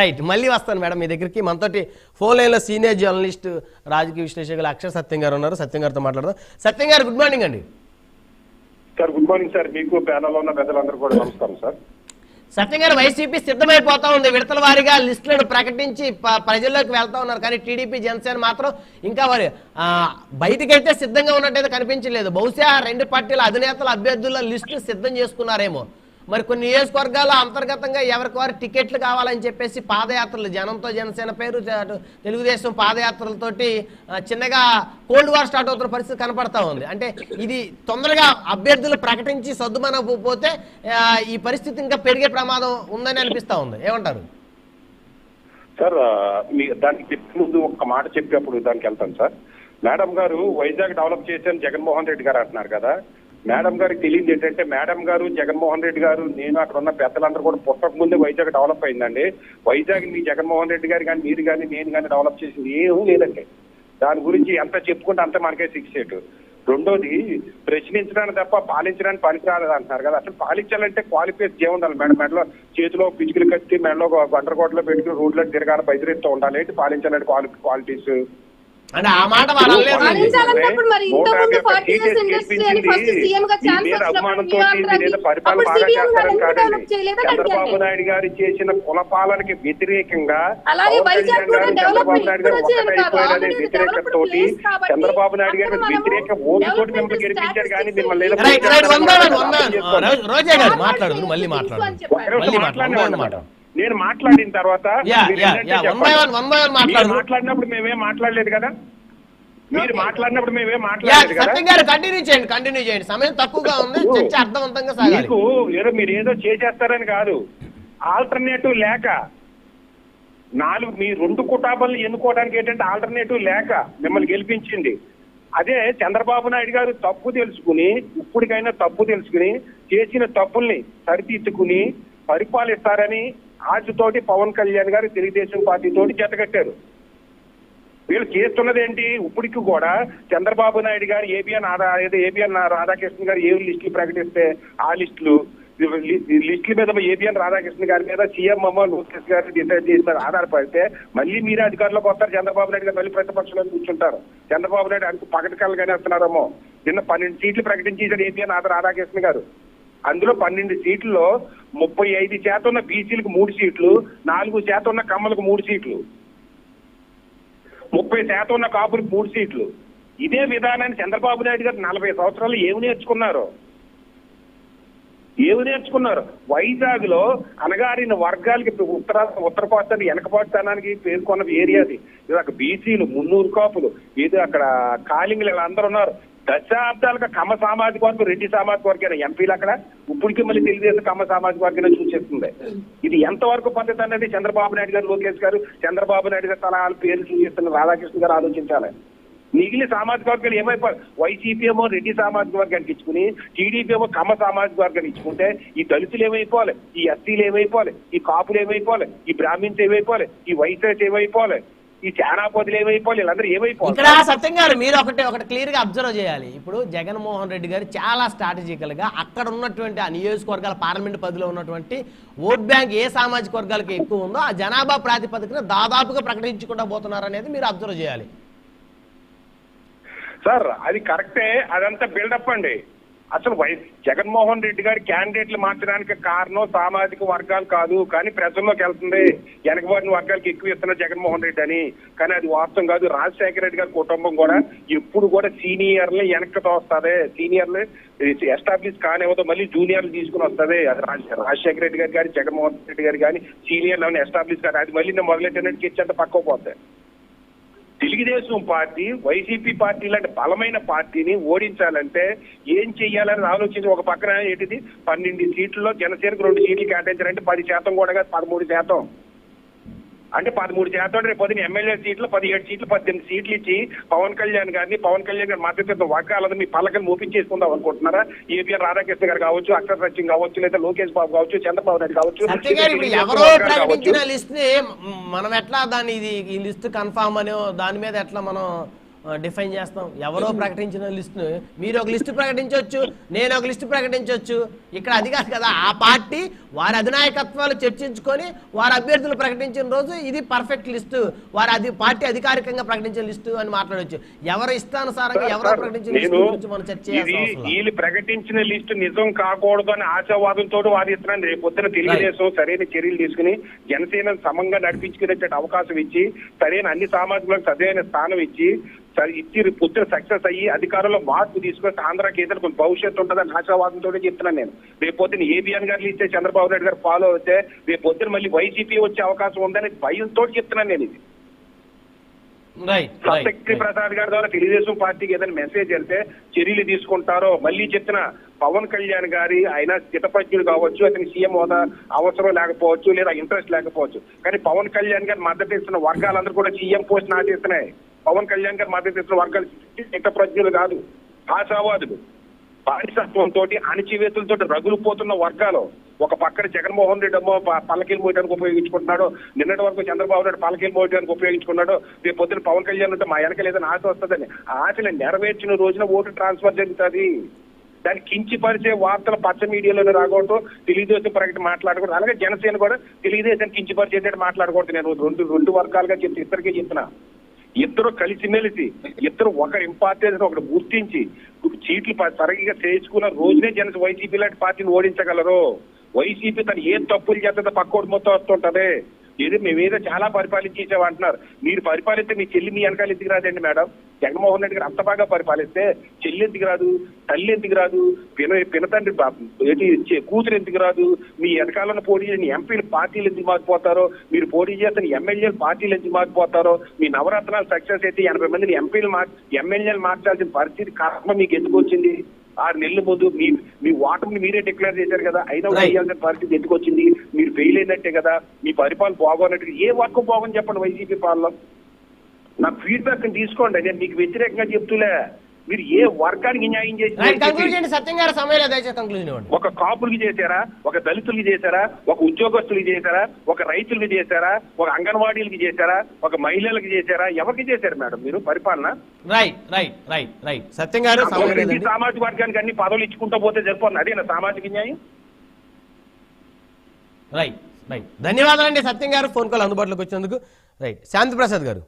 Right, మళ్ళీ వస్తాను madam మీ దగ్గరికి. మనతోటి ఫోన్ లైన్ లో సీనియర్ జర్నలిస్ట్ రాజకీయ విశ్లేషకులు అక్షర్ సత్యం గారు ఉన్నారు. సత్యం గారితో మాట్లాడదాం. సత్యం గారు గుడ్ మార్నింగ్ అండి. Sir good morning sir. మీకు ప్యానల్లో ఉన్న పెద్దలందరూ కూడా నమస్కారం సార్. సత్యం గారు, వైసీపీ సిద్ధమైపోతా ఉంది, విడతల వారీగా లిస్టులను ప్రకటించి ప్రజల్లోకి వెళ్తా ఉన్నారు. కానీ టీడీపీ జనసేన మాత్రం ఇంకా వారి బయటకైతే సిద్ధంగా ఉన్నట్టయితే కనిపించలేదు. బహుశా రెండు పార్టీల అధినేతల అభ్యర్థుల లిస్టు సిద్ధం చేసుకున్నారేమో. మరి కొన్ని నియోజకవర్గాల్లో అంతర్గతంగా ఎవరికి వారు టికెట్లు కావాలని చెప్పేసి పాదయాత్రలు, జనంతో జనసేన పేరు, తెలుగుదేశం పాదయాత్రలతోటి చిన్నగా కోల్డ్ వార్ స్టార్ట్ అవుతున్న పరిస్థితి కనపడతా ఉంది. అంటే ఇది తొందరగా అభ్యర్థులు ప్రకటించి సద్దుమనకపోతే ఈ పరిస్థితి ఇంకా పెరిగే ప్రమాదం ఉందని అనిపిస్తా ఉంది. ఏమంటారు సార్? దానికి ముందు ఒక మాట చెప్పేప్పుడు దానికి వెళ్తాను సార్. మేడం గారు వైజాగ్ డెవలప్ చేశాను జగన్మోహన్ రెడ్డి గారు అంటున్నారు కదా. మేడం గారికి తెలియదు ఏంటంటే, మేడం గారు, జగన్మోహన్ రెడ్డి గారు, నేను అక్కడ ఉన్న పెద్దలందరూ కూడా పుట్టక ముందే వైజాగ్ డెవలప్ అయిందండి. వైజాగ్ మీ జగన్మోహన్ రెడ్డి గారు కానీ మీరు కానీ నేను కానీ డెవలప్ చేసింది ఏమీ లేదండి. దాని గురించి ఎంత చెప్పుకుంటే అంత మనకే సిక్సేట్. రెండోది, ప్రశ్నించడానికి తప్ప పాలించడానికి పనికిరాలేదు అంటున్నారు కదా. అసలు పాలించాలంటే క్వాలిఫికేషన్ ఏముండాలి మేడం? మెడలో చేతిలో పిచ్చుకలు కట్టి మెడలో గంటకోటలో పెట్టుకుని రోడ్లో తిరగాలి, బయటతో ఉండాలి. ఏంటి పాలించాలంటే క్వాలిటీస్? అంటే ఆ మాట చంద్రబాబు నాయుడు గారు చేసిన కులపాలనకి వ్యతిరేకంగా చంద్రబాబు నాయుడు గారు ఒకటైపోయారనే వ్యతిరేకతో చంద్రబాబు నాయుడు గారి వ్యతిరేక ఓటుతోటి మిమ్మల్ని గెలిపించారు. కానీ మిమ్మల్ని నేను మాట్లాడిన తర్వాత మాట్లాడినప్పుడు మేమేం మాట్లాడలేదు కదా. మీరు మాట్లాడినప్పుడు మేమేం మాట్లాడలేదు కదా. కంటిన్యూ చేయండి, సమయం తక్కువగా ఉంది, చర్చ అర్థవంతంగా సాగాలి. మీకు ఏదో మీరు ఏదో చేసేస్తారని కాదు, ఆల్టర్నేటివ్ లేక మీ రెండు కుటుంబాలను ఎన్నుకోవడానికి ఏంటంటే ఆల్టర్నేటివ్ లేక మిమ్మల్ని గెలిపించింది. అదే చంద్రబాబు నాయుడు గారు తప్పు తెలుసుకుని, ఇప్పటికైనా తప్పు తెలుసుకుని చేసిన తప్పుల్ని సరిదిద్దుకుని పరిపాలిస్తారని ఆశతోటి పవన్ కళ్యాణ్ గారు తెలుగుదేశం పార్టీతోటి జతకట్టారు. వీళ్ళు చేస్తున్నది ఏంటి? ఇప్పటికి కూడా చంద్రబాబు నాయుడు గారు ఏబిఎన్ రాధాకృష్ణ గారు ఏ లిస్టులు ప్రకటిస్తే ఆ లిస్టుల మీద ఏబిఎన్ రాధాకృష్ణ గారి మీద సీఎం లోకేష్ గారు డిసైడ్ చేస్తారు. ఆధారపడితే మళ్ళీ మీరే అధికారంలోకి వస్తారు. చంద్రబాబు నాయుడు గారు మళ్ళీ ప్రతిపక్షంలో కూర్చుంటారు. చంద్రబాబు నాయుడు అనుకు పగటికల్గానే వేస్తున్నారేమో. నిన్న 12 సీట్లు ప్రకటించేశారు ఏబిఎన్ రాధాకృష్ణ గారు. అందులో 12 సీట్లలో 35% ఉన్న బీసీలకు 3 సీట్లు, 4% ఉన్న కమ్మలకు 3 సీట్లు, 30% ఉన్న కాపులకు 3 సీట్లు. ఇదే విధానాన్ని చంద్రబాబు నాయుడు గారు 40 సంవత్సరాలు ఏమి నేర్చుకున్నారు? వైజాగ్ లో అనగారిన వర్గాలకి ఉత్తర కోస్తానికి వెనకపాటుతనానికి పేర్కొన్న ఏరియాది. ఇది అక్కడ బీసీలు, 300 కాపులు, ఇది అక్కడ కాలింగులు ఇలా అందరూ ఉన్నారు. దశాబ్దాలుగా కమ్మ సామాజిక వర్గం, రెడ్డి సామాజిక వర్గం ఎంపీలు అక్కడ. ఇప్పటికీ మళ్ళీ తెలుగుదేశం కమ్మ సామాజిక వర్గం చూసేస్తుంది. ఇది ఎంతవరకు పద్ధతి అనేది చంద్రబాబు నాయుడు గారు, లోకేష్ గారు, చంద్రబాబు నాయుడు గారు తన పేర్లు చూపిస్తున్న రాధాకృష్ణ గారు ఆలోచించాలి. మిగిలిన సామాజిక వర్గాలు ఏమైపోయి, వైసీపీ ఏమో రెడ్డి సామాజిక వర్గానికి ఇచ్చుకుని, టీడీపీ ఏమో కమ్మ సామాజిక వర్గానికి ఇచ్చుకుంటే ఈ దళితులు ఏమైపోవాలి, ఈ ఎస్సీలు ఏమైపోవాలి, ఈ కాపులు ఏమైపోవాలి, ఈ బ్రాహ్మిన్స్ ఏమైపోవాలి, ఈ వైశ్యస్ ఏమైపోవాలి, ఈ చానాపతులు ఏమైపోవాలి, వీళ్ళందరూ ఏమైపోవాలి? ఇక్కడ సత్యం గారు మీరు ఒకటి క్లియర్ గా అబ్జర్వ్ చేయాలి. ఇప్పుడు జగన్మోహన్ రెడ్డి గారు చాలా స్ట్రాటజికల్ గా అక్కడ ఉన్నటువంటి ఆ నియోజకవర్గాల పార్లమెంట్ పరిధిలో ఉన్నటువంటి ఓట్ బ్యాంక్ ఏ సామాజిక వర్గాలకి ఎక్కువ ఉందో ఆ జనాభా ప్రాతిపదికన దాదాపుగా ప్రకటించకుండా పోతున్నారు అనేది మీరు అబ్జర్వ్ చేయాలి. సార్ అది కరెక్టే, అదంతా బిల్డప్ అండి. అసలు జగన్మోహన్ రెడ్డి గారి క్యాండిడేట్లు మార్చడానికి కారణం సామాజిక వర్గాలు కాదు, కానీ ప్రజల్లోకి వెళ్తుంది. వెనకబడిన వర్గాలకి ఎక్కువ ఇస్తున్నారు జగన్మోహన్ రెడ్డి అని. కానీ అది వాస్తవం కాదు. రాజశేఖర రెడ్డి గారి కుటుంబం కూడా ఎప్పుడు కూడా సీనియర్లు వెనక్కి తోస్తుంది. సీనియర్లు ఎస్టాబ్లిష్ కానివ్వదు, మళ్ళీ జూనియర్లు తీసుకుని వస్తుంది. అది రాజశేఖర రెడ్డి గారు కానీ జగన్మోహన్ రెడ్డి గారు కానీ సీనియర్లు ఎస్టాబ్లిష్ కానీ అది మళ్ళీ నేను మొదలెట్టినట్టు కిచ్చంత పక్కకు పోతాయి. తెలుగుదేశం పార్టీ, వైసీపీ పార్టీ లాంటి బలమైన పార్టీని ఓడించాలంటే ఏం చెయ్యాలని ఆలోచించి ఒక పక్కన ఏంటిది 12 సీట్లలో జనసేనకు 2 సీట్లు కేటాయించారంటే 10% కూడా కాదు, 13%. అంటే 13% రేపు పొద్దున ఎమ్మెల్యే సీట్లు 17 సీట్లు 18 సీట్లు ఇచ్చి పవన్ కళ్యాణ్ గారి మద్దతు వర్గాలను మీ పల్లకని మోపించేసుకుందాం అనుకుంటున్నారా? ఏపీఆర్ రాధాకృష్ణ గారు కావచ్చు, అక్షర్ సత్యం కావచ్చు, లేదా లోకేష్ బాబు కావచ్చు, చంద్రబాబు నాయుడు కావచ్చు. ఎవరో ప్రకటించిన లిస్ట్ ని మనం ఎట్లా దాన్ని ఈ లిస్ట్ కన్ఫామ్ అని దాని మీద ఎట్లా మనం డిఫైన్ చేస్తాం? ఎవరో ప్రకటించిన లిస్టును మీరు ఒక లిస్టు ప్రకటించవచ్చు, నేను ఒక లిస్టు ప్రకటించవచ్చు. ఇక్కడ అది కాదు కదా, ఆ పార్టీ వారి అధినాయకత్వాలు చర్చించుకొని వారి అభ్యర్థులు ప్రకటించిన రోజు ఇది పర్ఫెక్ట్ లిస్టు, వారి పార్టీ అధికారికంగా ప్రకటించిన లిస్టు అని మాట్లాడవచ్చు. ఎవరు ఇష్టానుసారంగా ఎవరో ప్రకటించిన లిస్టు గురించి మనం చర్చ చేయాల్సిన వీళ్ళు ప్రకటించిన లిస్టు నిజం కాకూడదు అని ఆశావాదంతో వాదిస్తున్నాను. రేపు పొద్దున తెలుగుదేశం సరైన చర్యలు తీసుకుని జనసేన సమంగా నడిపించుకునే అవకాశం ఇచ్చి, సరైన అన్ని సామాజికులకు సరైన స్థానం ఇచ్చి పొద్దున సక్సెస్ అయ్యి అధికారంలో మార్పు తీసుకొని ఆంధ్రాకి ఏదైనా కొంచెం భవిష్యత్తు ఉంటుందని ఆశావాదంతో చెప్తున్నాను నేను. రేపు పొద్దున ఏబిఎన్ గారు ఇస్తే చంద్రబాబు నాయుడు గారు ఫాలో అవుతే రేపు పొద్దున మళ్ళీ వైసీపీ వచ్చే అవకాశం ఉందని భయంతో చెప్తున్నాను నేను. ఇది సత్యశ్రీ ప్రసాద్ గారి ద్వారా తెలుగుదేశం పార్టీకి ఏదైనా మెసేజ్ వెళ్తే చర్యలు తీసుకుంటారో మళ్ళీ చెప్తున్న పవన్ కళ్యాణ్ గారి ఆయన స్థితప్రజ్ఞుడు కావచ్చు, అతనికి సీఎం హోదా అవసరం లేకపోవచ్చు, లేదా ఇంట్రెస్ట్ లేకపోవచ్చు, కానీ పవన్ కళ్యాణ్ గారు మద్దతు ఇస్తున్న వర్గాలందరూ కూడా సీఎం పోస్ట్ నాటిస్తున్నాయి. పవన్ కళ్యాణ్ గారు మద్దతు ఇస్తున్న వర్గాలు స్థితప్రజ్ఞులు కాదు, ఆశావాదులు, బానిసత్వంతో అణచివేతులతో రగులుపోతున్న వర్గాలు. ఒక పక్కన జగన్మోహన్ రెడ్డి అమ్మో పల్లకీలు మోయడానికి ఉపయోగించుకుంటున్నాడు, నిన్నటి వరకు చంద్రబాబు నాయుడు పల్లకీలు మోయడానికి ఉపయోగించుకున్నాడు, రేపు పొద్దున పవన్ కళ్యాణ్ ఉంటే మా వెనక లేదని ఆశ వస్తుందని. ఆ ఆశను నెరవేర్చిన రోజున ఓటు ట్రాన్స్ఫర్ జరుగుతుంది. దాన్ని కించిపరిచే వార్తలు పచ్చ మీడియాలోనే రాకూడదు, తెలుగుదేశం ప్రకటన మాట్లాడకూడదు, అలాగే జనసేన కూడా తెలుగుదేశం కించిపరిచేటట్టు మాట్లాడకూడదు. నేను రెండు వర్గాలుగా చెప్తే ఇద్దరికే చెప్తున్నా, ఇద్దరు కలిసిమెలిసి ఇద్దరు ఒకరి ఇంపార్టెన్స్ ఒకటి గుర్తించి సీట్లు సరిగ్గా చేసుకున్న రోజునే వైసీపీ లాంటి పార్టీని ఓడించగలరు. వైసీపీ తను ఏం తప్పులు చేస్తుందో పక్కోటి మొత్తం వస్తుంటది. ఏదో మేమేదో చాలా పరిపాలించేసామంటున్నారు. మీరు పరిపాలిస్తే మీ చెల్లి మీ వెనకాల ఎందుకు రాదండి మేడం? జగన్మోహన్ రెడ్డి గారు అంత బాగా పరిపాలిస్తే చెల్లి ఎందుకు రాదు, తల్లి ఎందుకు రాదు, పినతండ్రి కూతురు ఎందుకు రాదు? మీ వెనకాలను పోటీ చేసిన ఎంపీలు పార్టీలు ఎందుకు మారిపోతారో, మీరు పోటీ చేసిన ఎమ్మెల్యేలు పార్టీలు ఎందుకు మారిపోతారో, మీ నవరత్నాలు సక్సెస్ అయితే 80 మందిని ఎమ్మెల్యేలు మార్చాల్సిన పరిస్థితి కర్మ మీకు ఎందుకు వచ్చింది? 6 నెలల ముందు మీ ఓటమిని మీరే డిక్లేర్ చేశారు కదా, అయినా వేయాల్సిన పరిస్థితి ఎందుకు వచ్చింది? మీరు ఫెయిల్ అయినట్టే కదా, మీ పరిపాలన బాగోనట్టు. ఏ వర్గం బాగుని చెప్పండి వైసీపీ పాలన? నా ఫీడ్బ్యాక్ తీసుకోండి, నేను మీకు వ్యతిరేకంగా చెప్తులే. మీరు ఏ వర్గానికి న్యాయం చేసి ఒక కాపులకి చేశారా, ఒక దళితులకి చేశారా, ఒక ఉద్యోగస్తులకి చేశారా, ఒక రైతులకి చేశారా, ఒక అంగన్వాడీలకి చేశారా, ఒక మహిళలకి చేశారా? ఎవరికి చేశారు మేడం మీరు పరిపాలన? సత్యం గారు సామాజిక వర్గానికి అన్ని పదవులు ఇచ్చుకుంటూ పోతే సరిపోతుంది, అదేనా సామాజిక న్యాయం? ధన్యవాదాలండి సత్యం గారు, ఫోన్ కాల్ అందుబాటులోకి వచ్చినందుకు. శాంతి ప్రసాద్ గారు.